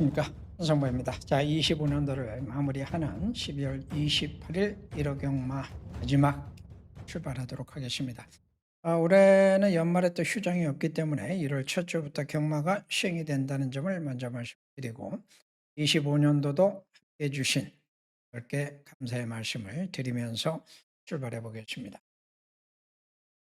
그러니까 성부입니다. 자, 25년도를 마무리하는 12월 28일 1호 경마 마지막 출발하도록 하겠습니다. 올해는 연말에 또 휴장이 없기 때문에 1월 첫 주부터 경마가 시행이 된다는 점을 먼저 말씀드리고 25년도도 함께해 주신 분께 감사의 말씀을 드리면서 출발해 보겠습니다.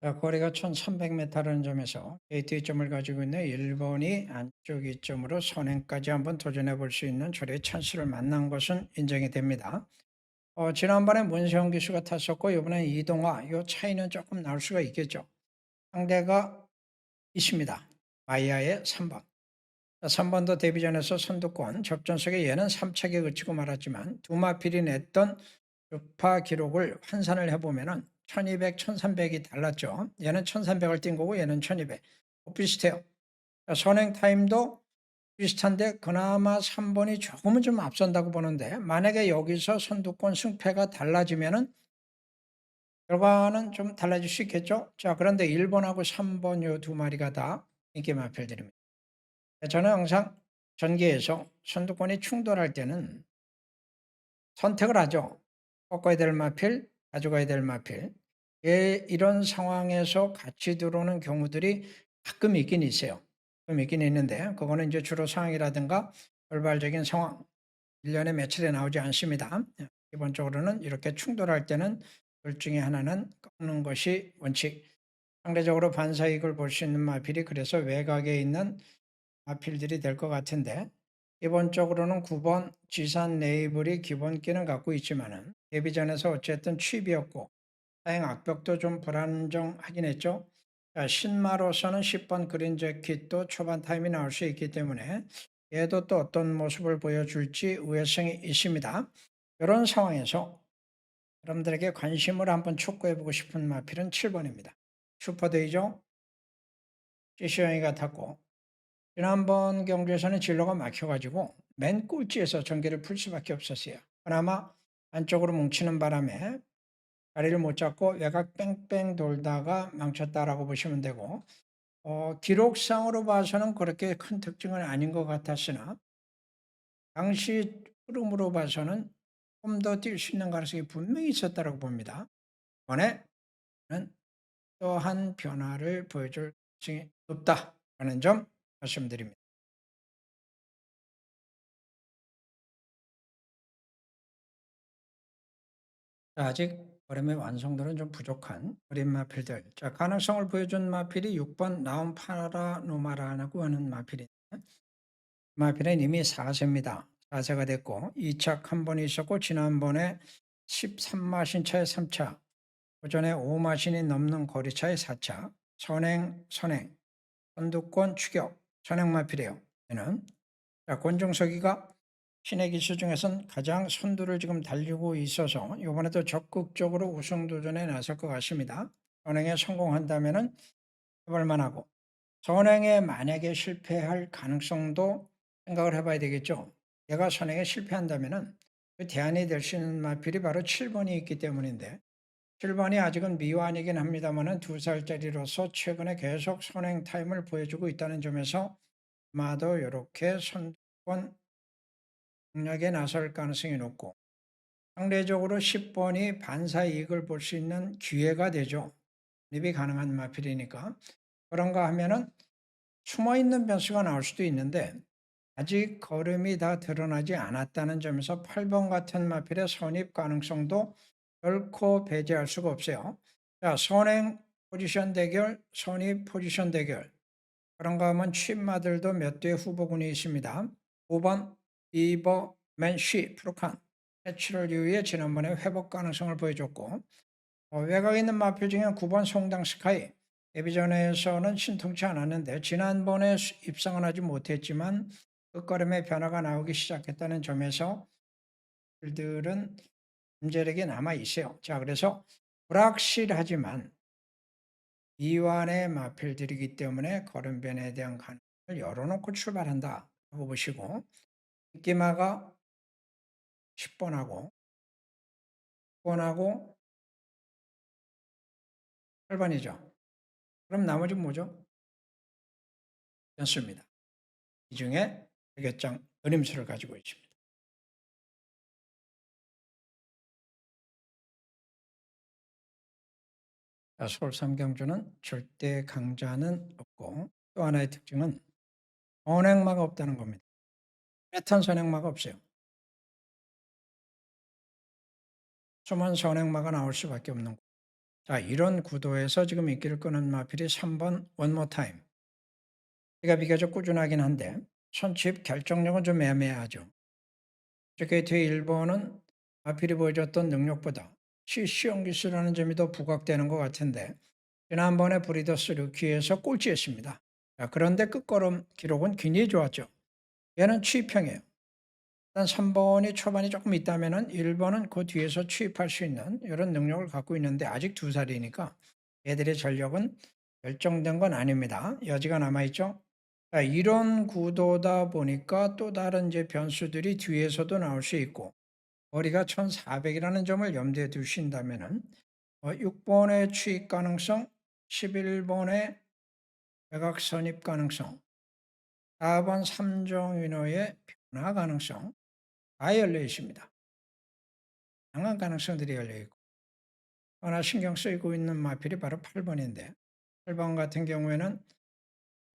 자, 거리가 1300m라는 점에서 게이트 이점을 가지고 있는 일본이 안쪽 이점으로 선행까지 한번 도전해 볼 수 있는 조례의 찬스를 만난 것은 인정이 됩니다. 지난번에 문세영 기수가 탔었고 이번엔 이동화, 이 차이는 조금 나올 수가 있겠죠. 상대가 있습니다. 마이야의 3번. 3번도 데뷔전에서 선두권 접전석에 얘는 3착에 그치고 말았지만 두 마필이 냈던 주파 기록을 환산을 해보면은 1200, 1300이 달랐죠. 얘는 1300을 뛴 거고 얘는 1200. 비슷해요. 선행 타임도 비슷한데 그나마 3번이 조금은 좀 앞선다고 보는데 만약에 여기서 선두권 승패가 달라지면은 결과는 좀 달라질 수 있겠죠. 자, 그런데 1번하고 3번 요 두 마리가 다 인기 마필들입니다. 저는 항상 전개에서 선두권이 충돌할 때는 선택을 하죠. 꺾어야 될 마필, 가져가야 될 마필. 이런 상황에서 같이 들어오는 경우들이 가끔 있긴 있어요. 가끔 있긴 있는데 그거는 이제 주로 상황이라든가 돌발적인 상황, 1년에 며칠에 나오지 않습니다. 기본적으로는 이렇게 충돌할 때는 둘 중에 하나는 꺾는 것이 원칙. 상대적으로 반사이익을 볼 수 있는 마필이 그래서 외곽에 있는 마필들이 될 것 같은데 기본적으로는 9번 지산 네이블이 기본기는 갖고 있지만은 데뷔전에서 어쨌든 취입이었고 사행 악벽도 좀 불안정하긴 했죠. 자, 신마로서는 10번 그린 재킷도 초반 타임이 나올 수 있기 때문에 얘도 또 어떤 모습을 보여줄지 우회성이 있습니다. 이런 상황에서 여러분들에게 관심을 한번 촉구해보고 싶은 마필은 7번입니다. 슈퍼데이죠. 시시형이 같았고 지난번 경주에서는 진로가 막혀가지고 맨 꼴찌에서 전개를 풀 수밖에 없었어요. 그나마 안쪽으로 뭉치는 바람에 자리를 못 잡고 외곽 뺑뺑 돌다가 망쳤다라고 보시면 되고 기록상으로 봐서는 그렇게 큰 특징은 아닌 것 같았으나 당시 흐름으로 봐서는 좀 더 뛸 수 있는 가능성이 분명히 있었다고 봅니다. 이번에는 또한 변화를 보여줄 가능성이 높다라는 점 말씀드립니다. 아직 걸음의 완성도는 좀 부족한 어린 마필들. 자, 가능성을 보여준 마필이 6번 나움 파라노마라고 하는 마필인데 마필은 이미 4세입니다. 4세가 됐고 2착 한 번이 있었고 지난번에 13마신 차에 3차, 오전에 5마신이 넘는 거리차에 4차, 선행, 선두권 추격, 선행 마필이에요. 얘는 자, 권종석이가 신의 기수 중에선 가장 선두를 지금 달리고 있어서 이번에도 적극적으로 우승 도전에 나설 것 같습니다. 선행에 성공한다면은 해볼 만하고 선행에 만약에 실패할 가능성도 생각을 해봐야 되겠죠. 얘가 선행에 실패한다면은 그 대안이 될 수 있는 마필이 바로 7번이 있기 때문인데 7번이 아직은 미완이긴 합니다만은 2살짜리로서 최근에 계속 선행 타임을 보여주고 있다는 점에서 아마도 이렇게 선두권 공략에 나설 가능성이 높고 상대적으로 10번이 반사 이익을 볼 수 있는 기회가 되죠. 립이 가능한 마필이니까. 그런가 하면은 숨어있는 변수가 나올 수도 있는데 아직 걸음이 다 드러나지 않았다는 점에서 8번 같은 마필의 선입 가능성도 결코 배제할 수가 없어요. 자, 선행 포지션 대결, 선입 포지션 대결. 그런가 하면 취마들도 몇 대의 후보군이 있습니다. 5번 이버맨 쉬 프로칸 해치를 이후에 지난번에 회복 가능성을 보여줬고 외곽에 있는 마필 중에 9번 송당 스카이 데뷔전에서는 신통치 않았는데 지난번에 입상은 하지 못했지만 끝걸음에 변화가 나오기 시작했다는 점에서 들은 문제력이 남아 있어요. 자, 그래서 불확실하지만 이완의 마필들이기 때문에 걸음변에 대한 가능성을 열어놓고 출발한다 하고 보시고 인기마가 10번하고 9번하고 8번이죠. 그럼 나머지 뭐죠? 변수입니다. 이 중에 결결장 그림수를 가지고 있습니다. 서울 삼경주는 절대 강자는 없고 또 하나의 특징은 선행마가 없다는 겁니다. 뚜렷한 선행마가 없어요. 숨은 선행마가 나올 수밖에 없는 거예요. 자, 이런 구도에서 지금 인기를 끄는 마필이 3번 One More Time. 이가 비교적 꾸준하긴 한데 선취입 결정력은 좀 애매하죠. 게이트웨이 1번은 마필이 보여줬던 능력보다 시험 기술하는 점이 더 부각되는 것 같은데 지난번에 브리더스 루키에서 꼴찌했습니다. 자, 그런데 끝걸음 기록은 굉장히 좋았죠. 얘는 취입형이에요. 일단 3번이 초반이 조금 있다면 1번은 그 뒤에서 취입할 수 있는 이런 능력을 갖고 있는데 아직 2살이니까 얘들의 전력은 결정된 건 아닙니다. 여지가 남아있죠. 자, 이런 구도다 보니까 또 다른 이제 변수들이 뒤에서도 나올 수 있고 거리가 1400이라는 점을 염두에 두신다면 6번의 취입 가능성, 11번의 외곽 선입 가능성, 4번 삼정인호의 변화 가능성 다 열려 있습니다. 다양한 가능성들이 열려 있고 하나 신경 쓰이고 있는 마필이 바로 8번인데 8번 같은 경우에는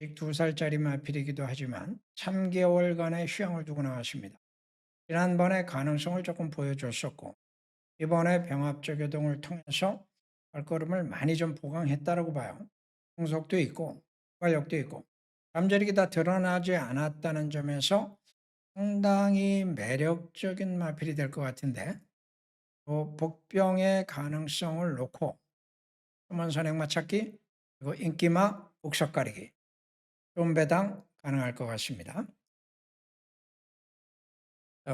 2살짜리 마필이기도 하지만 3개월간의 휴양을 두고 나왔습니다. 지난번에 가능성을 조금 보여줬었고 이번에 병합적요동을 통해서 발걸음을 많이 좀 보강했다라고 봐요. 풍속도 있고 활력도 있고 잠재력이 다 드러나지 않았다는 점에서 상당히 매력적인 마필이 될 것 같은데 복병의 가능성을 놓고 숨은 선행 맞찾기 그리고 인기마 복석 가리기 좀 배당 가능할 것 같습니다.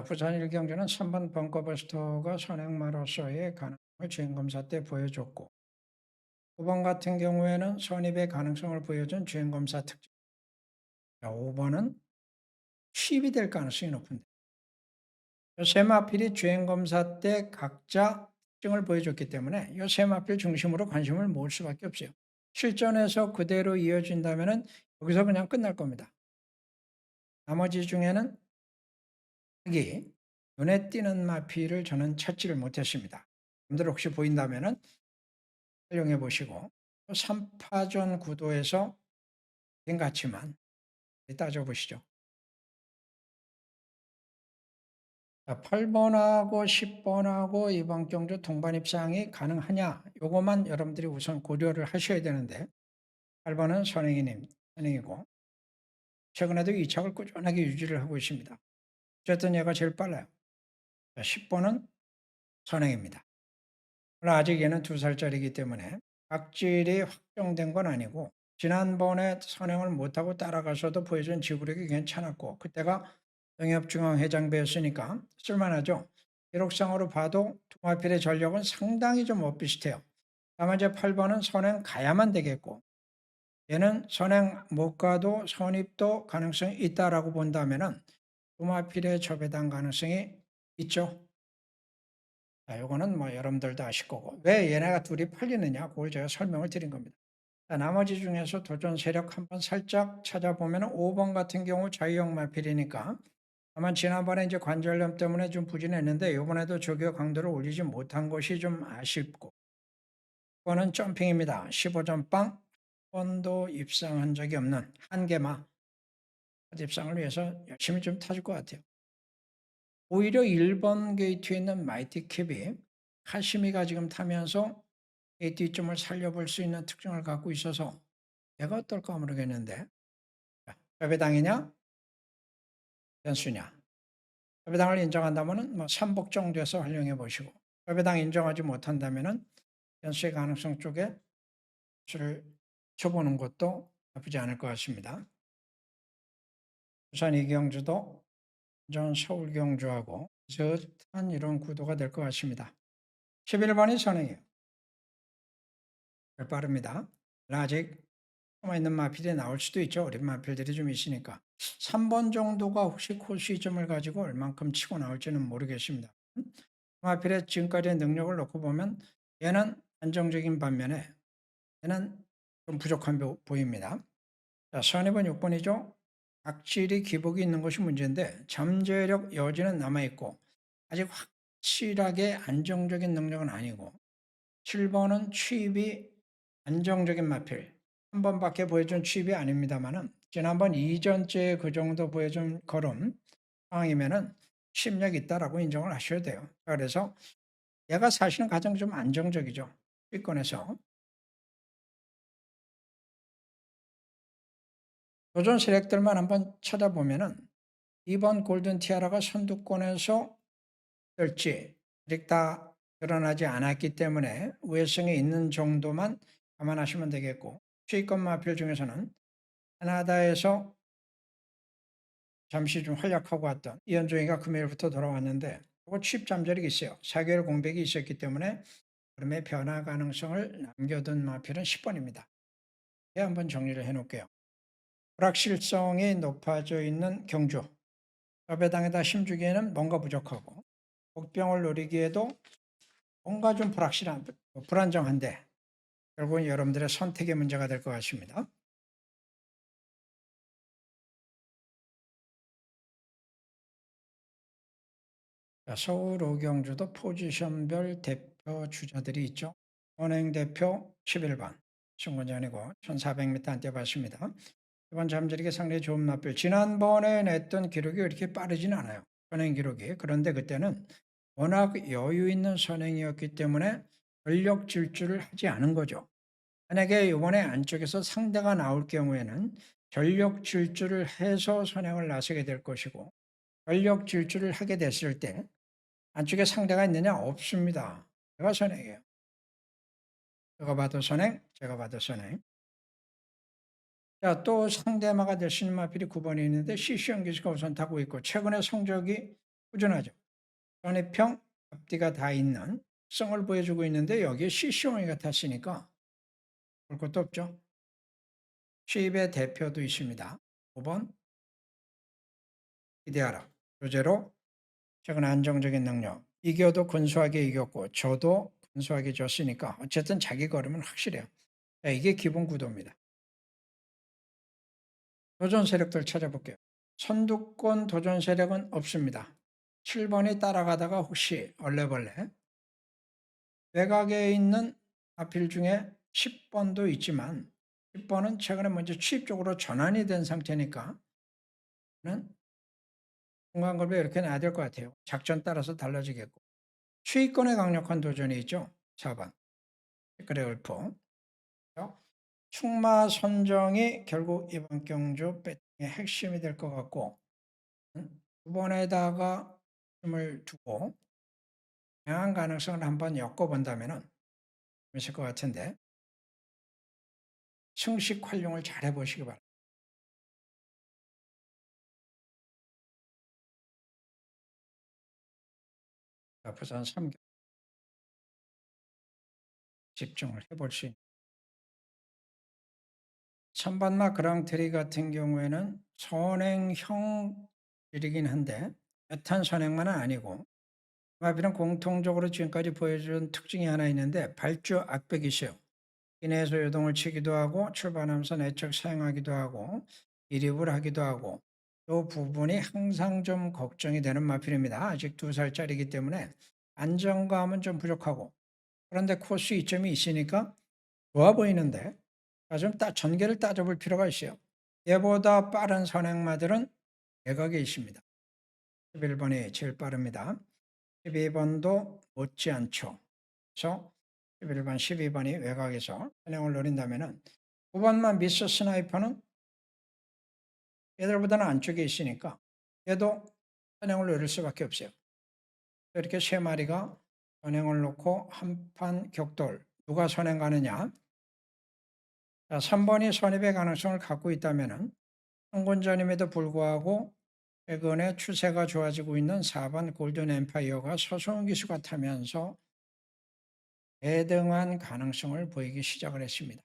부산 일경주는 3번 벙커버스터가 선행마로서의 가능성을 주행검사 때 보여줬고 9번 같은 경우에는 선입의 가능성을 보여준 주행검사 특징 5번은 취입이 될 가능성이 높은데 세 마필이 주행검사 때 각자 특징을 보여줬기 때문에 이 세 마필 중심으로 관심을 모을 수밖에 없어요. 실전에서 그대로 이어진다면 여기서 그냥 끝날 겁니다. 나머지 중에는 여기 눈에 띄는 마필을 저는 찾지를 못했습니다. 여러분들 혹시 보인다면 활용해 보시고 3파전 구도에서 같지만 따져보시죠. 8번하고 10번하고 이번 경주 동반 입상이 가능하냐 요것만 여러분들이 우선 고려를 하셔야 되는데 8번은 선행이고 최근에도 2착을 꾸준하게 유지를 하고 있습니다. 어쨌든 얘가 제일 빨라요. 10번은 선행입니다. 그러나 아직 얘는 2살짜리이기 때문에 각질이 확정된 건 아니고 지난번에 선행을 못하고 따라가서도 보여준 지구력이 괜찮았고 그때가 영협중앙회장배였으니까 쓸만하죠. 기록상으로 봐도 두마필의 전력은 상당히 좀 엇비슷해요. 다만 이제 8번은 선행 가야만 되겠고 얘는 선행 못 가도 선입도 가능성이 있다라고 본다면은 두마필의 저배당 가능성이 있죠. 자, 요거는 뭐 여러분들도 아실 거고 왜 얘네가 둘이 팔리느냐 그걸 제가 설명을 드린 겁니다. 자, 나머지 중에서 도전 세력 한번 살짝 찾아보면 5번 같은 경우 자유형 마필이니까 다만 지난번에 이제 관절염 때문에 좀 부진했는데 이번에도 조기어 강도를 올리지 못한 것이 좀 아쉽고 이거는 점핑입니다. 15점 빵, 한 번도 입상한 적이 없는 한개마 입상을 위해서 열심히 좀 타줄 것 같아요. 오히려 1번 게이트에 있는 마이티 캡이 카시미가 지금 타면서 게이트 점을 살려볼 수 있는 특징을 갖고 있어서 내가 어떨까 모르겠는데 패배당이냐 변수냐 패배당을 인정한다면 뭐 3복 정도에서 활용해 보시고 패배당 인정하지 못한다면 변수의 가능성 쪽에 수를 쳐보는 것도 나쁘지 않을 것 같습니다. 부산 이경주도 전 서울 경주하고 비슷한 이런 구도가 될 것 같습니다. 11번이 선행이에요. 빠릅니다. 아직 남아있는 마필이 나올 수도 있죠. 어린 마필들이 좀 있으니까. 3번 정도가 혹시 콜시점을 가지고 얼만큼 치고 나올지는 모르겠습니다. 마필의 지금까지의 능력을 놓고 보면 얘는 안정적인 반면에 얘는 좀 부족한 보입니다. 자, 선입은 6번이죠. 악질이 기복이 있는 것이 문제인데 잠재력 여지는 남아있고 아직 확실하게 안정적인 능력은 아니고 7번은 취입이 안정적인 마필. 한 번밖에 보여준 취입이 아닙니다만은 지난번 이전주에 그 정도 보여준 걸음 상황이면은 심력 있다라고 인정을 하셔야 돼요. 그래서 얘가 사실은 가장 좀 안정적이죠. B권에서. 도전 세력들만 한번 찾아보면은 2번 골든 티아라가 선두권에서 뜰지 아직 다 드러나지 않았기 때문에 우회성에 있는 정도만 감안하시면 되겠고 최위권 마필 중에서는 캐나다에서 잠시 좀 활약하고 왔던 이현종이가 금요일부터 돌아왔는데 그거 취입 잠재력이 있어요. 4개월 공백이 있었기 때문에 그럼의 변화 가능성을 남겨둔 마필은 10번입니다. 한번 정리를 해놓을게요. 불확실성이 높아져 있는 경주. 여배당에다 힘주기에는 뭔가 부족하고 복병을 노리기에도 뭔가 좀 불안정한데 결국은 여러분들의 선택의 문제가 될 것 같습니다. 서울 오경주도 포지션별 대표 주자들이 있죠. 선행 대표 11번 승권전이고 1400m 한대 봤습니다. 이번 잠재력이 상당히 좋은 마필. 지난번에 냈던 기록이 그렇게 빠르진 않아요. 선행 기록이. 그런데 그때는 워낙 여유 있는 선행이었기 때문에 전력 질주를 하지 않은 거죠. 만약에 이번에 안쪽에서 상대가 나올 경우에는 전력 질주를 해서 선행을 나서게 될 것이고 전력 질주를 하게 됐을 때 안쪽에 상대가 있느냐? 없습니다. 제가 선행이에요. 제가 봐도 선행, 제가 봐도 선행. 자, 또 상대마가 될 수 있는 마필이 9번이 있는데 시시형 기수가 우선 타고 있고 최근에 성적이 꾸준하죠. 전해평 앞뒤가 다 있는 성을 보여주고 있는데 여기에 시시형이가 탔으니까 볼 것도 없죠. 시입의 대표도 있습니다. 5번 기대하라. 교재로 최근 안정적인 능력. 이겨도 근소하게 이겼고 저도 근소하게 졌으니까 어쨌든 자기 걸음은 확실해요. 자, 이게 기본 구도입니다. 도전 세력들 찾아볼게요. 선두권 도전 세력은 없습니다. 7번이 따라가다가 혹시 얼레벌레 외곽에 있는 아필 중에 10번도 있지만 10번은 최근에 먼저 취입 쪽으로 전환이 된 상태니까 중간급에 이렇게 놔야 될 것 같아요. 작전 따라서 달라지겠고 추위권에 강력한 도전이 있죠. 4번 그래 울프 충마 선정이 결국 이번 경주 배팅의 핵심이 될 것 같고 2번에다가 힘을 두고 다양한 가능성을 한번 엮어본다면 있을 것 같은데 승식 활용을 잘 해보시기 바랍니다. 부산 3경 집중을 해볼 수 있는 선반마 그랑트리 같은 경우에는 선행형 일이긴 한데 애탄 선행만은 아니고 마비는 공통적으로 지금까지 보여준 특징이 하나 있는데 발주 악백이 있어요. 기내에서 요동을 치기도 하고 출발하면서 내적 사용하기도 하고 이립을 하기도 하고 이 부분이 항상 좀 걱정이 되는 마필입니다. 아직 2살짜리이기 때문에 안정감은 좀 부족하고 그런데 코스 이점이 있으니까 좋아 보이는데 좀 전개를 따져볼 필요가 있어요. 얘보다 빠른 선행마들은 외곽에 있습니다. 11번이 제일 빠릅니다. 12번도 못지않죠. 그래서 11번, 12번이 외곽에서 선행을 노린다면 9번만 미스 스나이퍼는 얘들보다는 안쪽에 있으니까 얘도 선행을 노릴 수밖에 없어요. 이렇게 세 마리가 선행을 놓고 한판 격돌. 누가 선행 가느냐? 자, 3번이 선입의 가능성을 갖고 있다면 흥군전임에도 불구하고 최근에 추세가 좋아지고 있는 4번 골든 엠파이어가 서서운 기수가 타면서 대등한 가능성을 보이기 시작을 했습니다.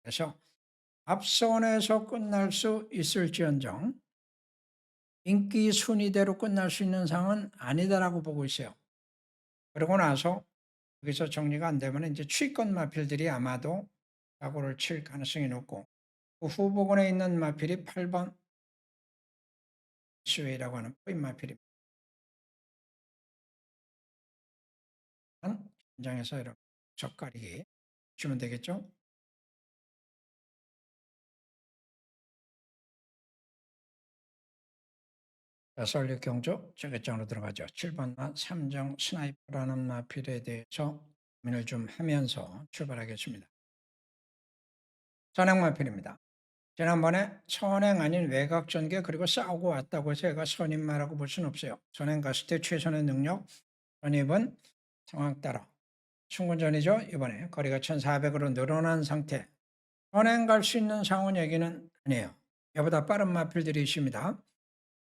그래서 앞선에서 끝날 수 있을지언정 인기 순위대로 끝날 수 있는 상은 아니다라고 보고 있어요. 그러고 나서 여기서 정리가 안 되면 이제 취권 마필들이 아마도 사고를 칠 가능성이 높고 그 후보군에 있는 마필이 8번 스웨이라고 하는 포인 마필입니다. 현장에서 이렇게 젓가락이 주면 되겠죠? 자, 설립 경조 저격장으로 들어가죠. 7번 마 3정 스나이퍼라는 마필에 대해서 고민을 좀 하면서 출발하겠습니다. 선행 마필입니다. 지난번에 선행 아닌 외곽 전개 그리고 싸우고 왔다고 해서 얘가 선임마라고 볼 수는 없어요. 선행 갔을 때 최선의 능력, 선입은 상황 따라 충분전이죠. 이번에 거리가 1400으로 늘어난 상태. 선행 갈 수 있는 상황 얘기는 아니에요. 얘보다 빠른 마필들이 있습니다.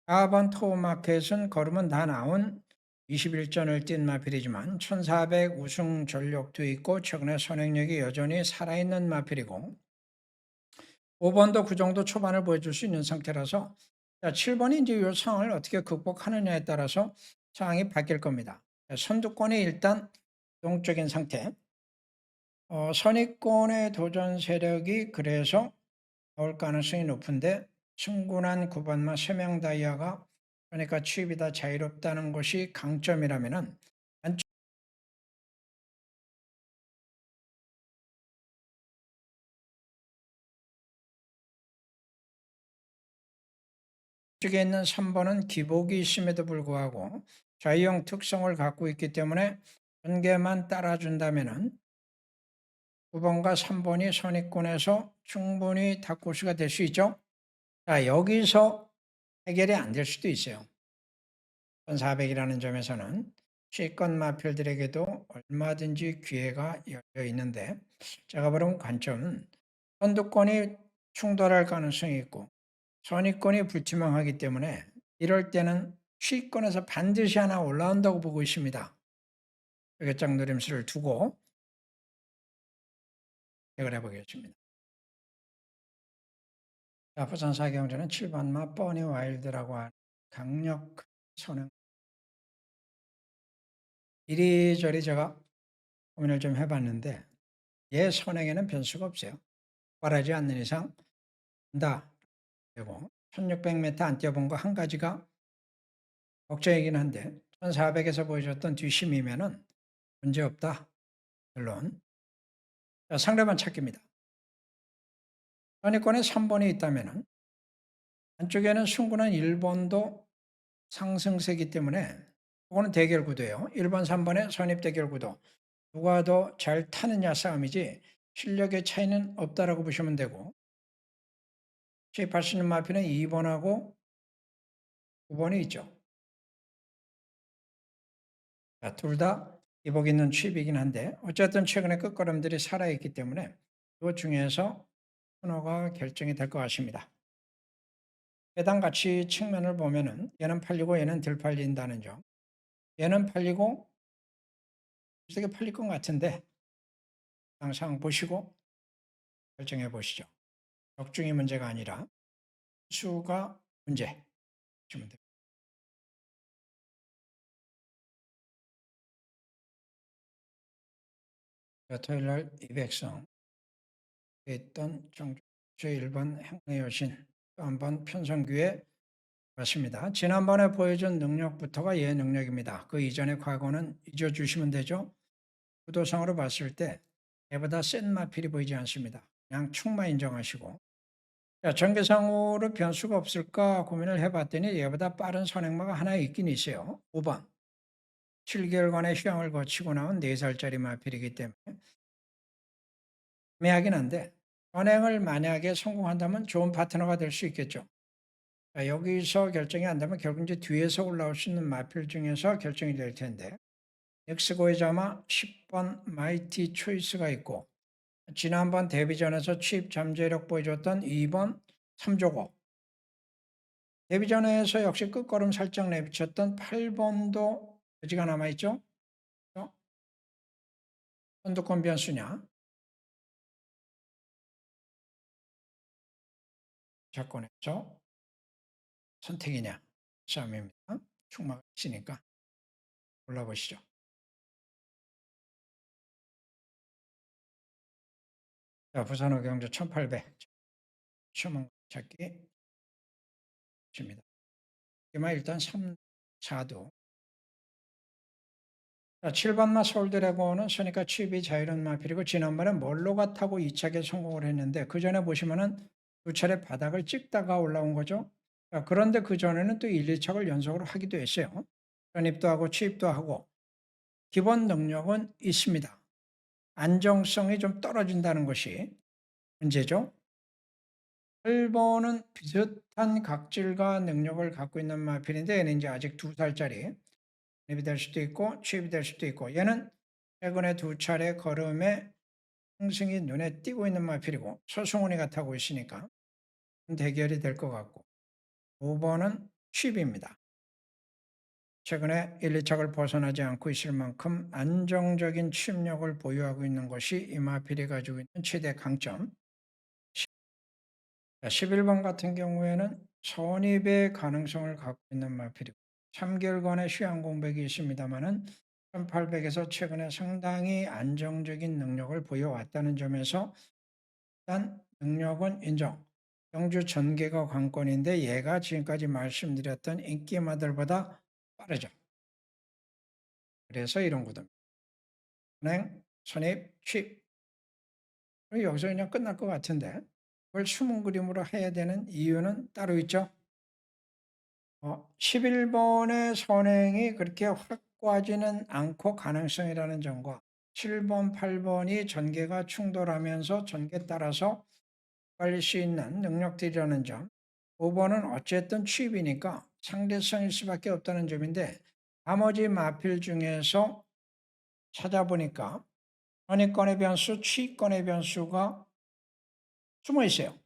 4번 토마켓은 걸으면 다 나온 21전을 뛴 마필이지만 1400 우승 전력도 있고 최근에 선행력이 여전히 살아있는 마필이고 5번도 그 정도 초반을 보여줄 수 있는 상태라서 7번이 이제 이 상황을 어떻게 극복하느냐에 따라서 상황이 바뀔 겁니다. 선두권이 일단 동적인 상태. 선입권의 도전 세력이 그래서 나올 가능성이 높은데 충분한 9번마 세명 다이아가 그러니까 취입이 다 자유롭다는 것이 강점이라면은 안쪽에 있는 3번은 기복이 있음에도 불구하고 좌유형 특성을 갖고 있기 때문에 전개만 따라준다면은 9번과 3번이 선입권에서 충분히 닭고수가 될 수 있죠. 자, 여기서 해결이 안 될 수도 있어요. 1400이라는 점에서는 시권 마필들에게도 얼마든지 기회가 열려 있는데 제가 보는 관점은 선두권이 충돌할 가능성이 있고 선입권이 불투명하기 때문에 이럴 때는 시권에서 반드시 하나 올라온다고 보고 있습니다. 여객장 노림수를 두고 해결해 보겠습니다. 자, 부산 사경전은 7번마 버니 와일드라고 하는 강력 선행. 이리저리 제가 고민을 좀 해봤는데 얘 선행에는 변수가 없어요. 바라지 않는 이상 한다 되고 1600m 안 뛰어본 거 한 가지가 걱정이긴 한데 1400에서 보여줬던 뒷심이면은 문제없다. 결론. 자, 상대방 찾기입니다. 선입권에 3번이 있다면은 안쪽에는 순군한 1번도 상승세기 때문에 그거는 대결 구도예요. 1번, 3번의 선입 대결 구도. 누가 더 잘 타느냐 싸움이지 실력의 차이는 없다라고 보시면 되고 취입할 수 있는 마피는 2번하고 9번이 있죠. 둘 다 기복 있는 취입이긴 한데 어쨌든 최근에 끝걸음들이 살아있기 때문에 그 중에서 순호가 결정이 될 것 같습니다. 해당 가치 측면을 보면은 얘는 팔리고 얘는 덜 팔린다는 점. 얘는 팔리고 비슷하게 팔릴 것 같은데 항상 보시고 결정해 보시죠. 적중이 문제가 아니라 수가 문제 보시면 됩니다. 토요일 날 200성 있던 정주 1번 행운의 여신 또 한 번 편성규에 맞습니다. 지난번에 보여준 능력부터가 얘 능력입니다. 그 이전의 과거는 잊어주시면 되죠. 구도상으로 봤을 때 얘보다 센 마필이 보이지 않습니다. 그냥 충만 인정하시고 자, 전개상으로 변수가 없을까 고민을 해봤더니 얘보다 빠른 선행마가 하나 있긴 있어요. 5번 7개월간의 휴양을 거치고 나온 4살짜리 마필이기 때문에 애매하긴 한데 선행을 만약에 성공한다면 좋은 파트너가 될 수 있겠죠. 자, 여기서 결정이 안 되면 결국 이제 뒤에서 올라올 수 있는 마필 중에서 결정이 될 텐데 엑스고의자마 10번 마이티 초이스가 있고 지난번 데뷔전에서 취입 잠재력 보여줬던 2번 3조고 데뷔전에서 역시 끝걸음 살짝 내비쳤던 8번도 여지가 남아있죠. 선두권 변수냐 조건에서 선택이냐 싸움입니다. 충마가 있으니까 골라보시죠. 자, 부산호 경주 1800 시험 찾기 입니다. 이만 일단 3, 4도. 자, 7번마 서울 드래곤은 선입과 취입이 자유로운 마필이고 지난번에 멀로가 타고 2차에 성공을 했는데 그 전에 보시면은 두 차례 바닥을 찍다가 올라온 거죠. 자, 그런데 그 전에는 또 1, 2착을 연속으로 하기도 했어요. 선입도 하고 취입도 하고 기본 능력은 있습니다. 안정성이 좀 떨어진다는 것이 문제죠. 8번은 비슷한 각질과 능력을 갖고 있는 마필인데 얘는 이제 아직 2살짜리 선입이 될 수도 있고 취입이 될 수도 있고 얘는 최근에 두 차례 걸음에 상승이 눈에 띄고 있는 마필이고 소승훈이가 타고 있으니까 대결이 될 것 같고 5번은 취입입니다. 최근에 1, 2착을 벗어나지 않고 있을 만큼 안정적인 취입력을 보유하고 있는 것이 이 마필이 가지고 있는 최대 강점. 11번 같은 경우에는 선입의 가능성을 갖고 있는 마필이고 3개월간의 휴양 공백이 있습니다만은 1800에서 최근에 상당히 안정적인 능력을 보여왔다는 점에서 일단 능력은 인정. 경주 전개가 관건인데 얘가 지금까지 말씀드렸던 인기마들보다 빠르죠. 그래서 이런 구도입니다. 선행, 선입, 취입. 여기서 그냥 끝날 것 같은데 그걸 숨은 그림으로 해야 되는 이유는 따로 있죠. 11번의 선행이 그렇게 확고하지는 않고 가능성이라는 점과 7번, 8번이 전개가 충돌하면서 전개 따라서 빨릴 수 있는 능력들이라는 점, 5번은 어쨌든 취입이니까 상대성일 수밖에 없다는 점인데 나머지 마필 중에서 찾아보니까 선입권의 변수, 취입권의 변수가 숨어 있어요.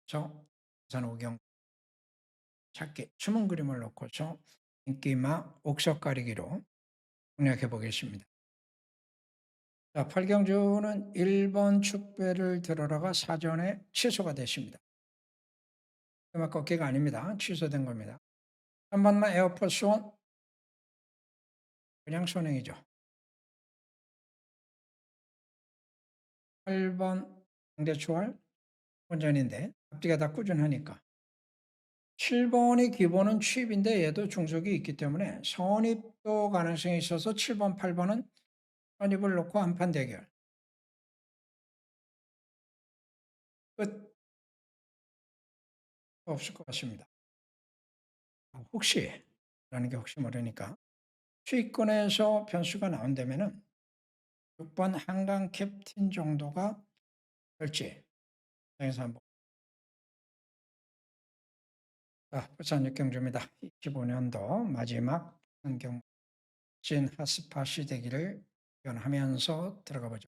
그래서 부산 오경 찾기 숨은 그림을 놓고서 인기마 옥석 가리기로 공략해 보겠습니다. 자, 팔경주는 1번 축배를 들어라가 사전에 취소가 됐습니다. 음악 꺾기가 아닙니다. 취소된 겁니다. 3번만 에어포스 원 그냥 선행이죠. 8번 상대초월 본전인데 앞뒤가 다 꾸준하니까 7번이 기본은 취입인데 얘도 중속이 있기 때문에 선입도 가능성이 있어서 7번, 8번은 선입을 놓고 한판 대결 끝 없을 것 같습니다. 혹시 라는 게 혹시 모르니까 취입권에서 변수가 나온다면은 6번 한강 캡틴 정도가 될지 당에서 한번 부산 육경주입니다. 25년도 마지막 환경 진 핫스팟 시대기를 기원하면서 들어가 보죠.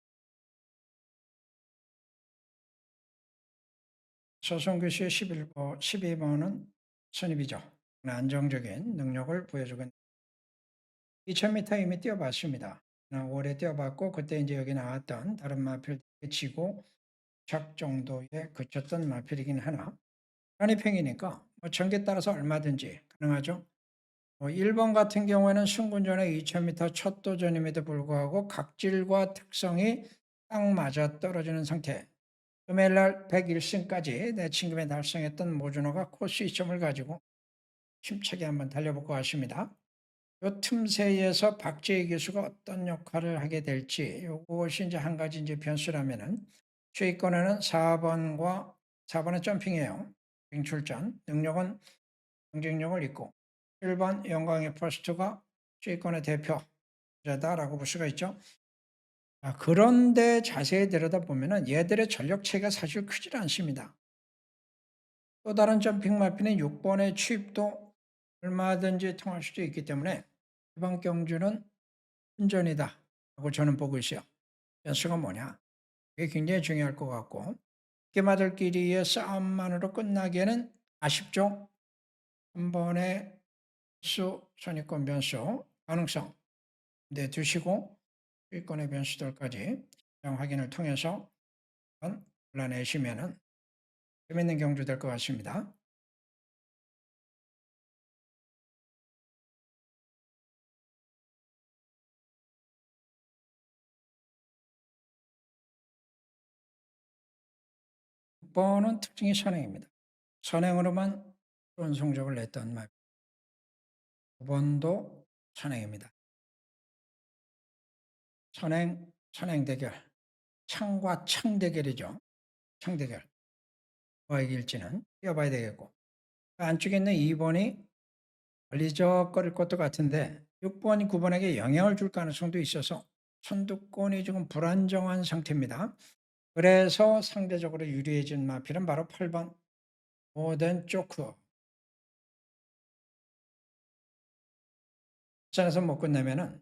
소송교시의 12번은 선입이죠. 안정적인 능력을 보여주고 있는 2000m 이미 뛰어봤습니다. 올해 뛰어봤고 그때 이제 여기 나왔던 다른 마필 치고 착 정도에 그쳤던 마필이긴 하나 편입행이니까 전개 따라서 얼마든지 가능하죠. 1번 같은 경우에는 승군전에 2000m 첫 도전임에도 불구하고 각질과 특성이 딱 맞아 떨어지는 상태. 금요일날 101승까지 내친금에 달성했던 모준호가 코스 2점을 가지고 힘차게 한번 달려볼 것 같습니다. 요 틈새에서 박재희 교수가 어떤 역할을 하게 될지 요것이 이제 한 가지 이제 변수라면은 최위권에는 4번은 점핑이에요. 빙출전 능력은 경쟁력을 잇고 1번 영광의 퍼스트가 최위권의 대표자다라고 볼 수가 있죠. 그런데 자세히 들여다보면 얘들의 전력 차이가 사실 크질 않습니다. 또 다른 점핑 마피는 6번의 취입도 얼마든지 통할 수도 있기 때문에 이번 경주는 혼전이다 라고 저는 보고 있어요. 변수가 뭐냐? 이게 굉장히 중요할 것 같고 끼마들끼리의 싸움만으로 끝나기에는 아쉽죠. 한 번의 선입권 변수 가능성 내두시고 수익권의 변수들까지 확인을 통해서 골라내시면 재밌는 경주 될 것 같습니다. 6번은 특징이 선행입니다. 선행으로만 좋은 성적을 냈던 마비. 두 번도 선행입니다. 선행 대결. 창과 창 대결이죠. 창 대결. 누가 이길지는 뛰어봐야 되겠고. 안쪽에 있는 2번이 걸리적거릴 것도 같은데 6번, 9번에게 영향을 줄 가능성도 있어서 선두권이 지금 불안정한 상태입니다. 그래서 상대적으로 유리해진 마필은 바로 8번 모던 조크. 산에서 못 끝내면은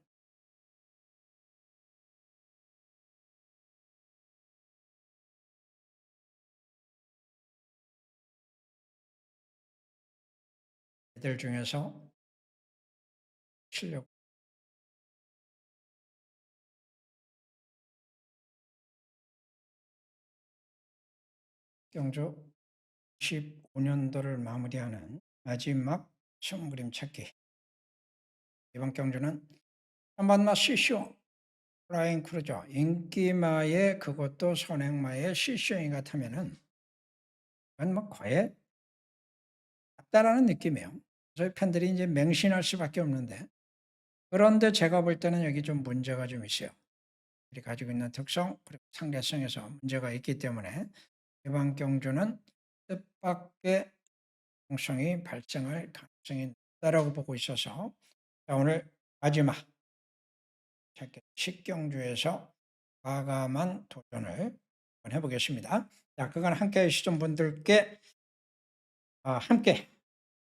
애들 중에서 실력 경주 15년도를 마무리하는 마지막 시험 찾기. 이번 경주는 한반마 시쇼 프라잉 크루저 인기마의 그것도 선행마의 시쇼인 같으면은 이건 뭐 거의 같다라는 느낌이에요. 저희 팬들이 이제 맹신할 수밖에 없는데 그런데 제가 볼 때는 여기 좀 문제가 좀 있어요. 이 가지고 있는 특성 그리고 상대성에서 문제가 있기 때문에 이번 경주는 뜻밖의 성성이 발생할 가능성이 있다라고 보고 있어서 자, 오늘 마지막 식경주에서 과감한 도전을 한번 해보겠습니다. 자, 그건 함께 해주시던 분들께 함께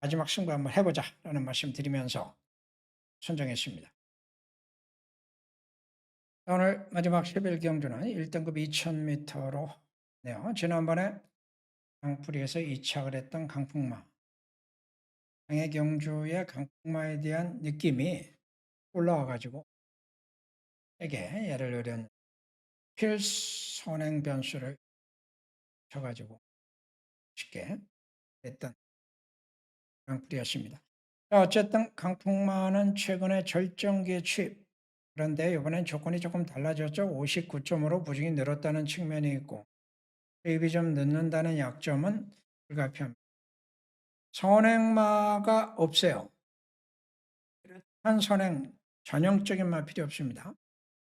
마지막 승부 한번 해보자라는 말씀 드리면서 선정했습니다. 오늘 마지막 11경주는 1등급 2000m로 네요. 지난번에 강풀이에서 2착을 했던 강풍마 강의 경주의 강풍마에 대한 느낌이 올라와가지고 에게 예를 들면 필선행 변수를 쳐가지고 쉽게 했던 강풀이었습니다. 어쨌든 강풍마는 최근에 절정기에 취입. 그런데 이번엔 조건이 조금 달라졌죠. 59점으로 부진이 늘었다는 측면이 있고 수입이 좀 늦는다는 약점은 불가피합니다. 선행마가 없어요. 한 선행, 전형적인 마필이 없습니다.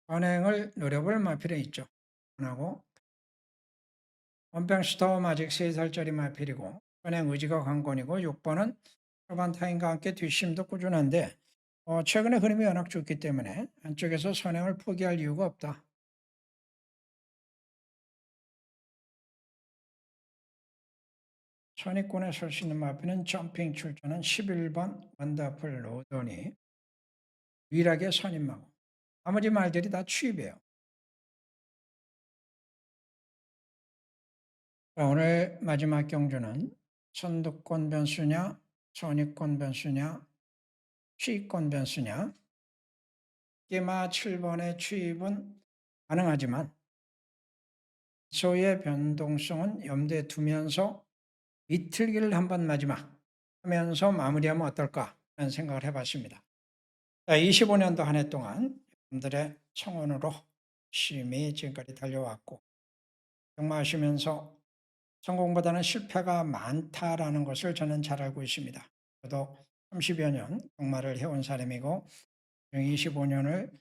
선행을 노려볼 마필이 있죠. 하고 원병스톰 아직 3살짜리 마필이고 선행 의지가 관건이고 6번은 초반 타임과 함께 뒷심도 꾸준한데 최근에 흐름이 워낙 좋기 때문에 안쪽에서 선행을 포기할 이유가 없다. 선입권에 설 수 있는 마필은 점핑 출전한 11번 원더풀 로돈이 유일하게 선임마고 나머지 말들이 다 취입이에요. 오늘 마지막 경주는 선두권 변수냐 선입권 변수냐 취입권 변수냐 끼마 7번의 취입은 가능하지만 소의 변동성은 염두에 두면서 이틀기를 한번 마지막 하면서 마무리하면 어떨까 하는 생각을 해봤습니다. 25년도 한 해 동안 여러분들의 청원으로 열심히 지금까지 달려왔고 경마하시면서 성공보다는 실패가 많다라는 것을 저는 잘 알고 있습니다. 저도 30여 년 경마를 해온 사람이고 25년을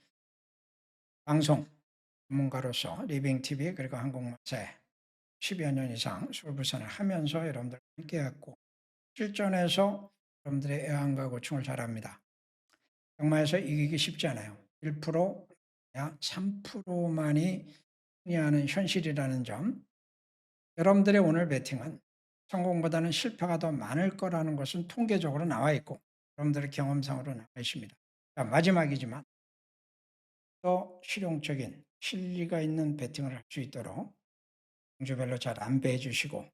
방송 전문가로서 리빙TV 그리고 한국마사에 10여 년 이상 솔부선을 하면서 여러분들 함께했고 실전에서 여러분들의 애환과 고충을 잘 압니다. 경마에서 이기기 쉽지 않아요. 1%, 약 3%만이 승리하는 현실이라는 점. 여러분들의 오늘 배팅은 성공보다는 실패가 더 많을 거라는 것은 통계적으로 나와 있고 여러분들의 경험상으로 나와 있습니다. 자, 마지막이지만 또 실용적인 실리가 있는 배팅을 할 수 있도록 경주별로 잘 안배해 주시고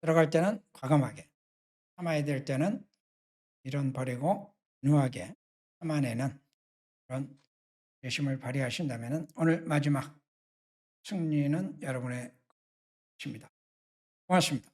들어갈 때는 과감하게 참아야 될 때는 이런 버리고 누하게 참아내는 그런 열심을 발휘하신다면 오늘 마지막 승리는 여러분의 것입니다. 고맙습니다.